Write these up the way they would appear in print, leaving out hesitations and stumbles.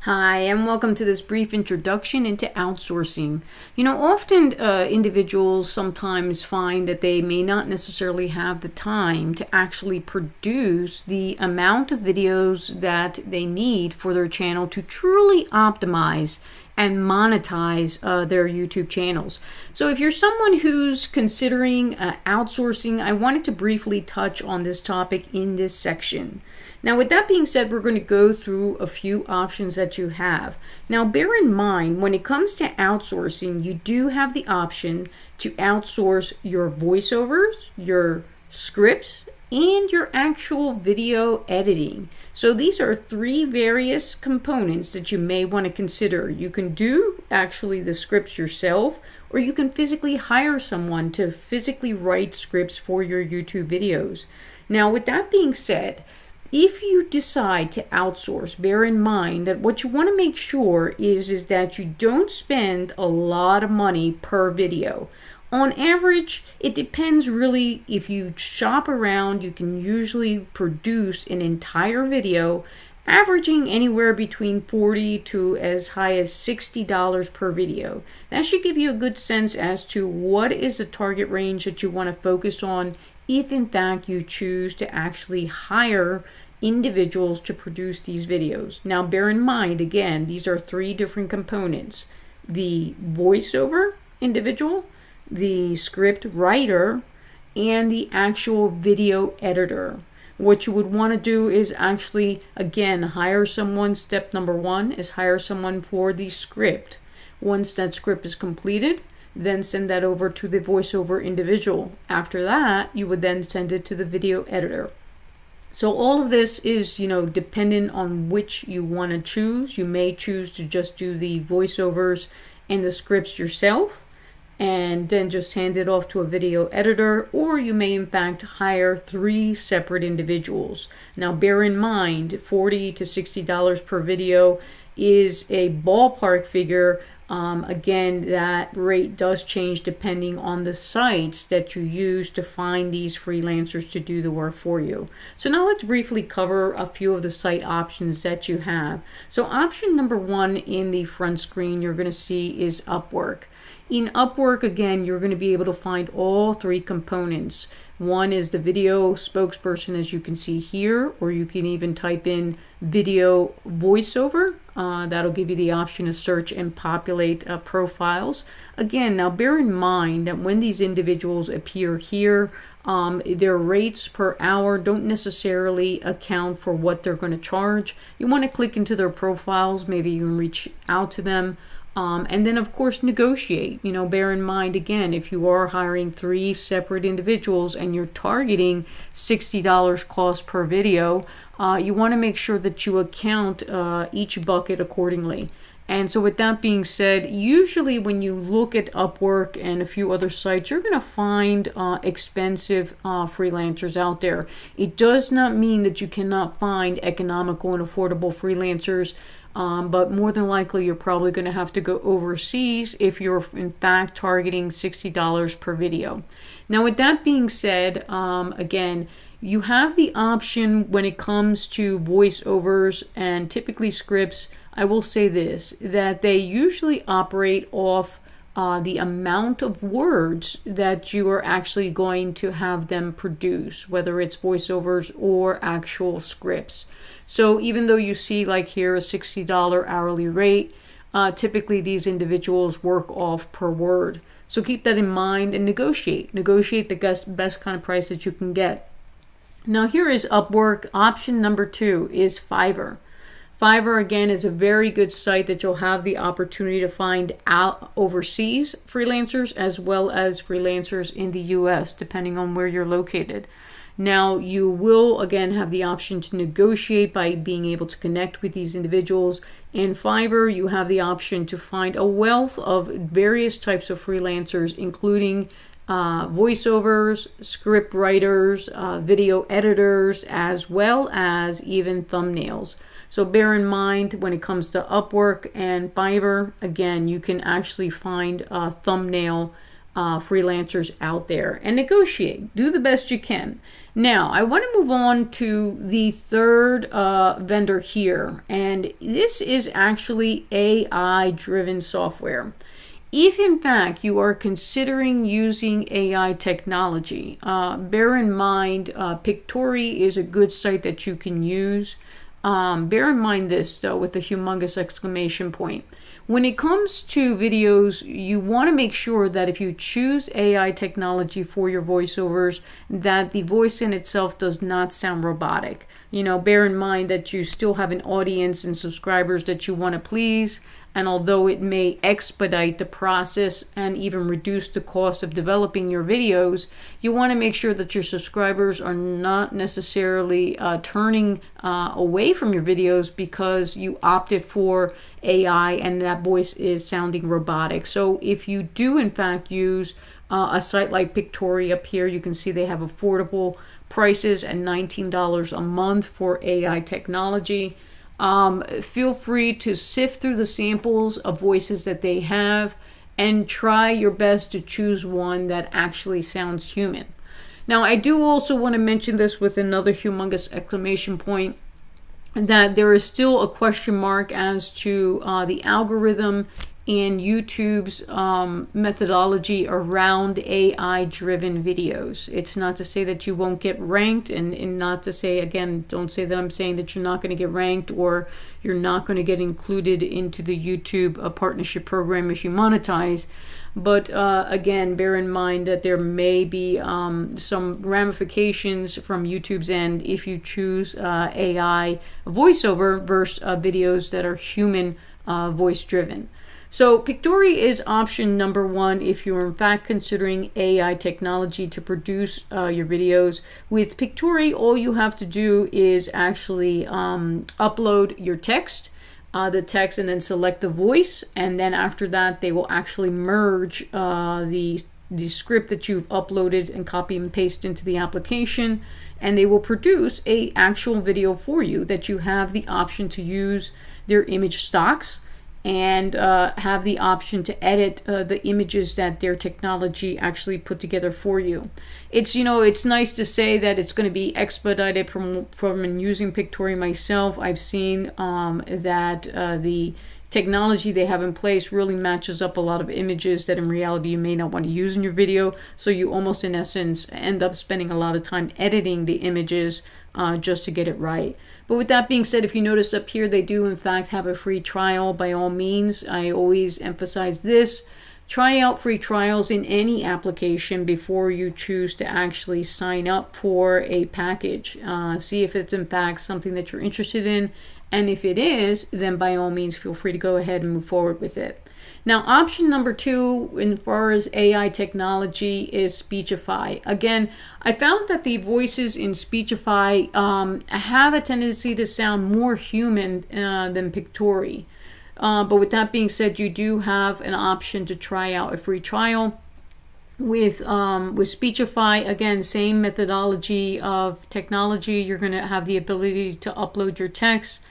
Hi, and welcome to this brief introduction into outsourcing. Often individuals sometimes find that they may not necessarily have the time to actually produce the amount of videos that they need for their channel to truly optimize and monetize their YouTube channels. So if you're someone who's considering outsourcing, I wanted to briefly touch on this topic in this section. Now, with that being said, we're going to go through a few options that you have. Now, bear in mind, when it comes to outsourcing, you do have the option to outsource your voiceovers, your scripts, and your actual video editing. So these are three various components that you may want to consider. You can do actually the scripts yourself, or you can physically hire someone to physically write scripts for your YouTube videos. Now, with that being said, if you decide to outsource, bear in mind that what you want to make sure is that you don't spend a lot of money per video. On average, it depends really. If you shop around, you can usually produce an entire video averaging anywhere between $40 to as high as $60 per video. That should give you a good sense as to what is the target range that you want to focus on if in fact you choose to actually hire individuals to produce these videos. Now, bear in mind, again, these are three different components: the voiceover individual, the script writer, and the actual video editor. What you would want to do is actually, again, hire someone. Step number one is hire someone for the script. Once that script is completed, then send that over to the voiceover individual. After that, you would then send it to the video editor. So all of this is, dependent on which you want to choose. You may choose to just do the voiceovers and the scripts yourself and then just hand it off to a video editor, or you may in fact hire three separate individuals. Now, bear in mind, $40 to $60 per video is a ballpark figure. Again, that rate does change depending on the sites that you use to find these freelancers to do the work for you. So now let's briefly cover a few of the site options that you have. So option number one in the front screen you're going to see is Upwork. In Upwork, again, you're going to be able to find all three components. One is the video spokesperson, as you can see here, or you can even type in video voiceover. That'll give you the option to search and populate profiles. Again, now bear in mind that when these individuals appear here, their rates per hour don't necessarily account for what they're going to charge. You want to click into their profiles, maybe even reach out to them. And then, of course, negotiate. Bear in mind, again, if you are hiring three separate individuals and you're targeting $60 cost per video, you want to make sure that you account each bucket accordingly. And so with that being said, usually when you look at Upwork and a few other sites, you're going to find expensive freelancers out there. It does not mean that you cannot find economical and affordable freelancers, but more than likely you're probably going to have to go overseas if you're in fact targeting $60 per video. Now, with that being said, again, you have the option when it comes to voiceovers and typically scripts. I will say this, that they usually operate off the amount of words that you are actually going to have them produce, whether it's voiceovers or actual scripts. So even though you see like here a $60 hourly rate, typically these individuals work off per word. So keep that in mind and negotiate the best kind of price that you can get. Now here is Upwork. Option number two is Fiverr. Fiverr, again, is a very good site that you'll have the opportunity to find out overseas freelancers as well as freelancers in the US, depending on where you're located. Now, you will, again, have the option to negotiate by being able to connect with these individuals. In Fiverr, you have the option to find a wealth of various types of freelancers, including voiceovers, script writers, video editors, as well as even thumbnails. So bear in mind, when it comes to Upwork and Fiverr, again, you can actually find thumbnail freelancers out there and negotiate. Do the best you can. Now, I want to move on to the third vendor here, and this is actually AI-driven software. If in fact you are considering using AI technology, bear in mind Pictory is a good site that you can use. Bear in mind this though, with a humongous exclamation point. When it comes to videos, you want to make sure that if you choose AI technology for your voiceovers, that the voice in itself does not sound robotic. You know, bear in mind that you still have an audience and subscribers that you want to please. And although it may expedite the process and even reduce the cost of developing your videos, you want to make sure that your subscribers are not necessarily turning away from your videos because you opted for AI and that voice is sounding robotic. So if you do in fact use a site like Pictory up here, you can see they have affordable prices at $19 a month for AI technology. Feel free to sift through the samples of voices that they have and try your best to choose one that actually sounds human. Now, I do also want to mention this with another humongous exclamation point, that there is still a question mark as to the algorithm and YouTube's methodology around AI-driven videos. It's not to say that you won't get ranked, and not to say, again, don't say that I'm saying that you're not going to get ranked or you're not going to get included into the YouTube partnership program if you monetize. But again, bear in mind that there may be some ramifications from YouTube's end if you choose AI voiceover versus videos that are human voice-driven. So Pictory is option number one if you're in fact considering AI technology to produce your videos. With Pictory, all you have to do is actually upload your text, and then select the voice, and then after that they will actually merge the script that you've uploaded and copy and paste into the application, and they will produce a actual video for you that you have the option to use their image stocks and have the option to edit the images that their technology actually put together for you. It's, you know, it's nice to say that it's going to be expedited from using Pictory myself. I've seen that the technology they have in place really matches up a lot of images that in reality you may not want to use in your video. So you almost in essence end up spending a lot of time editing the images just to get it right. But with that being said, if you notice up here, they do in fact have a free trial. By all means, I always emphasize this. Try out free trials in any application before you choose to actually sign up for a package. See if it's in fact something that you're interested in. And if it is, then by all means, feel free to go ahead and move forward with it. Now, option number two, as far as AI technology, is Speechify. Again, I found that the voices in Speechify have a tendency to sound more human than Pictory. But with that being said, you do have an option to try out a free trial. With Speechify, again, same methodology of technology. You're going to have the ability to upload your text,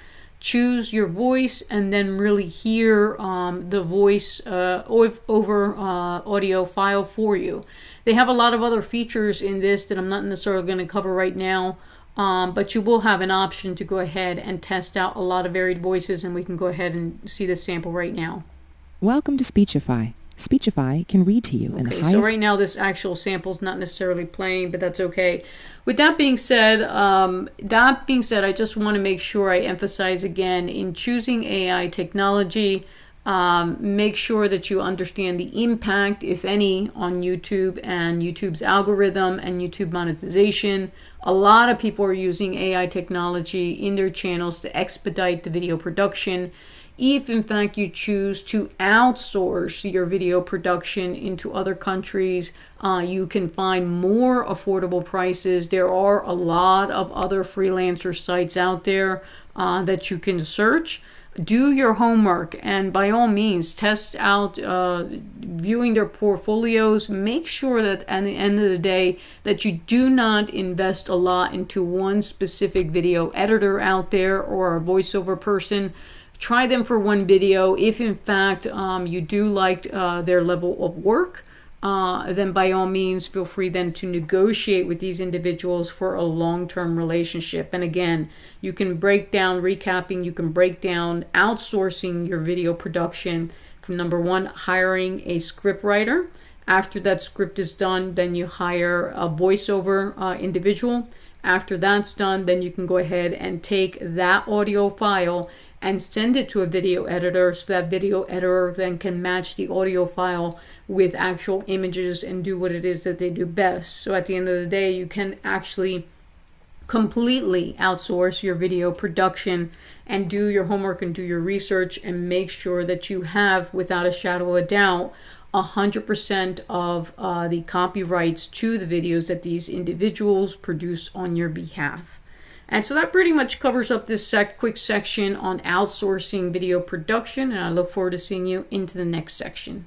choose your voice, and then really hear the voice over audio file for you. They have a lot of other features in this that I'm not necessarily going to cover right now, but you will have an option to go ahead and test out a lot of varied voices, and we can go ahead and see the sample right now. Welcome to Speechify. Speechify can read to you in the highest... So right now this actual sample is not necessarily playing, but that's okay. With that being said, I just want to make sure I emphasize again, in choosing AI technology, make sure that you understand the impact, if any, on YouTube and YouTube's algorithm and YouTube monetization. A lot of people are using AI technology in their channels to expedite the video production. If in fact you choose to outsource your video production into other countries, you can find more affordable prices. There are a lot of other freelancer sites out there that you can search. Do your homework, and by all means test out viewing their portfolios. Make sure that at the end of the day that you do not invest a lot into one specific video editor out there or a voiceover person. Try them for one video. If in fact you do like their level of work, then by all means feel free then to negotiate with these individuals for a long-term relationship. And again, you can break down recapping, you can break down outsourcing your video production from number one, hiring a script writer. After that script is done, then you hire a voiceover individual. After that's done, then you can go ahead and take that audio file and send it to a video editor, so that video editor then can match the audio file with actual images and do what it is that they do best. So at the end of the day, you can actually completely outsource your video production and do your homework and do your research and make sure that you have, without a shadow of a doubt, 100% of the copyrights to the videos that these individuals produce on your behalf. And so that pretty much covers up this quick section on outsourcing video production, and I look forward to seeing you into the next section.